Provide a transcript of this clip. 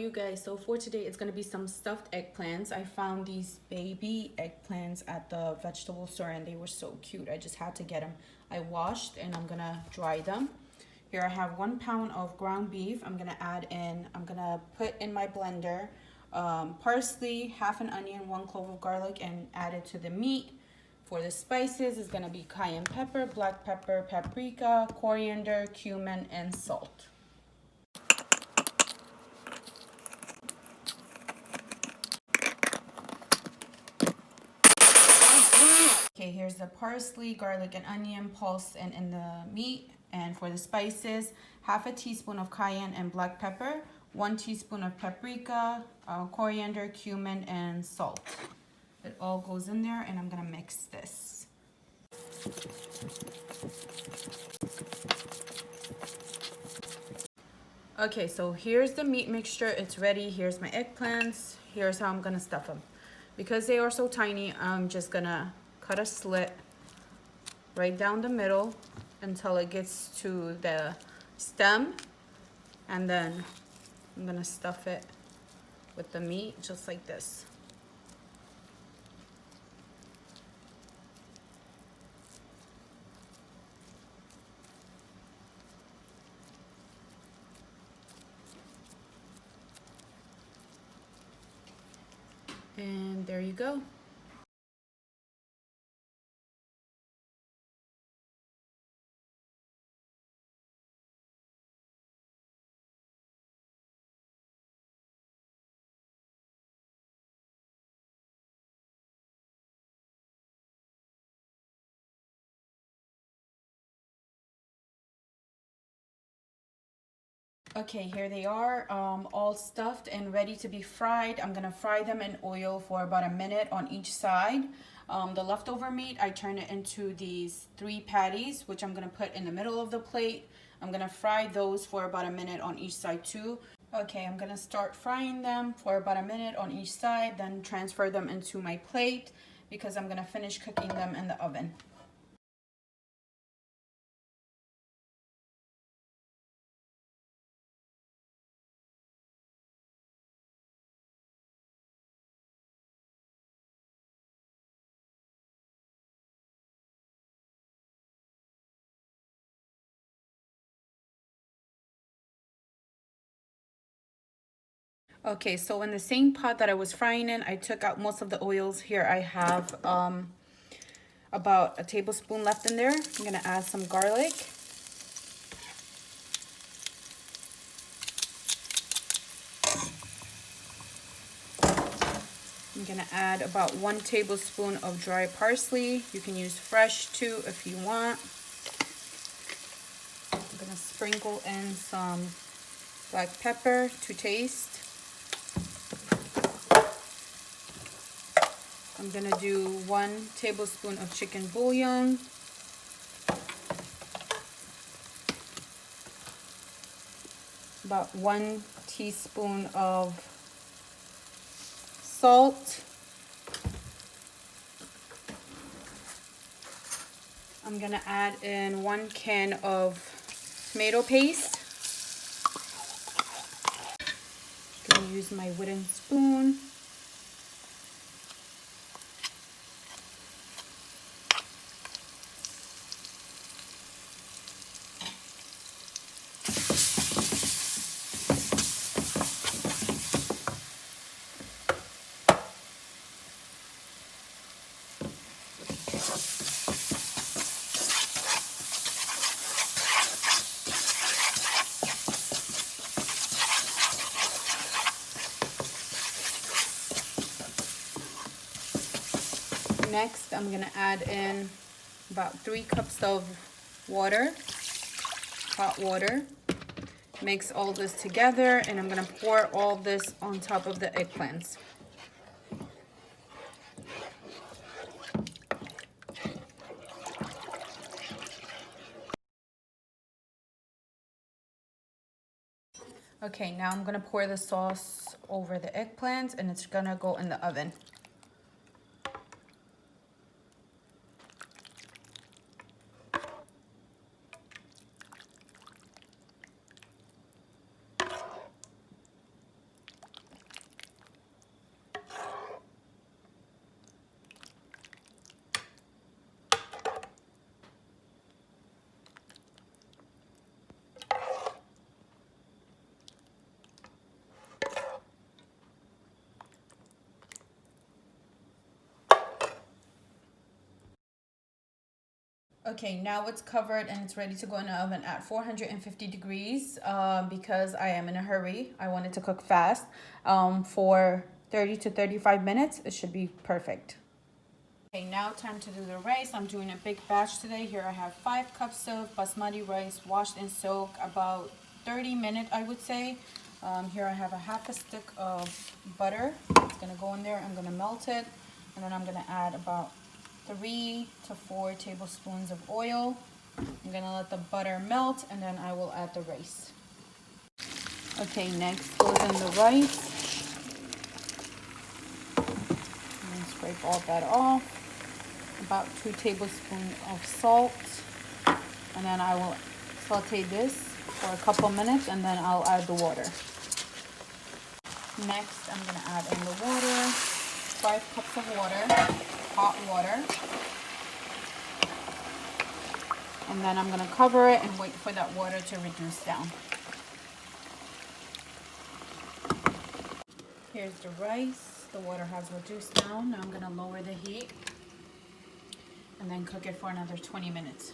you guys, so for today it's going to be some stuffed eggplants. I found these baby eggplants at the vegetable store and they were so cute. I just had to get them. I washed and I'm going to dry them. Here I have 1 pound of ground beef. I'm going to put in my blender parsley, half an onion, 1 clove of garlic, and add it to the meat. For the spices, it's going to be cayenne pepper, black pepper, paprika, coriander, cumin, and salt. Okay, here's the parsley, garlic, and onion pulsed and in the meat. And for the spices, half a teaspoon of cayenne and black pepper, 1 teaspoon of paprika, coriander, cumin, and salt. It all goes in there, and I'm gonna mix this. Okay, so here's the meat mixture. It's ready. Here's my eggplants. Here's how I'm gonna stuff them. Because they are so tiny, I'm just gonna cut a slit right down the middle until it gets to the stem, and then I'm gonna stuff it with the meat just like this. And there you go. Okay, here they are, all stuffed and ready to be fried. I'm gonna fry them in oil for about a minute on each side. The leftover meat, I turn it into these 3 patties, which I'm gonna put in the middle of the plate. I'm gonna fry those for about a minute on each side too. Okay, I'm gonna start frying them for about a minute on each side, then transfer them into my plate because I'm gonna finish cooking them in the oven. Okay, so in the same pot that I was frying in, I took out most of the oils. Here I have about a tablespoon left in there. I'm gonna add some garlic. I'm gonna add about 1 tablespoon of dry parsley. You can use fresh too if you want. I'm gonna sprinkle in some black pepper to taste. I'm gonna do 1 tablespoon of chicken bouillon. About 1 teaspoon of salt. I'm gonna add in 1 can of tomato paste. I'm gonna use my wooden spoon. Next, I'm gonna add in about 3 cups of water, hot water. Mix all this together, and I'm gonna pour all this on top of the eggplants. Okay, now I'm gonna pour the sauce over the eggplants, and it's gonna go in the oven. Okay, now it's covered and it's ready to go in the oven at 450 degrees because I am in a hurry. I want it to cook fast. For 30 to 35 minutes, it should be perfect. Okay, now time to do the rice. I'm doing a big batch today. Here I have 5 cups of basmati rice, washed and soaked about 30 minutes, I would say. Here I have a half a stick of butter. It's gonna go in there. I'm gonna melt it, and then I'm gonna add about 3 to 4 tablespoons of oil. I'm gonna let the butter melt, and then I will add the rice. Okay, next goes in the rice. And scrape all that off. About 2 tablespoons of salt, and then I will saute this for a couple minutes, and then I'll add the water. Next, I'm gonna add in the water, 5 cups of water, hot water, and then I'm gonna cover it and wait for that water to reduce down. Here's the rice. The water has reduced down. Now I'm gonna lower the heat and then cook it for another 20 minutes.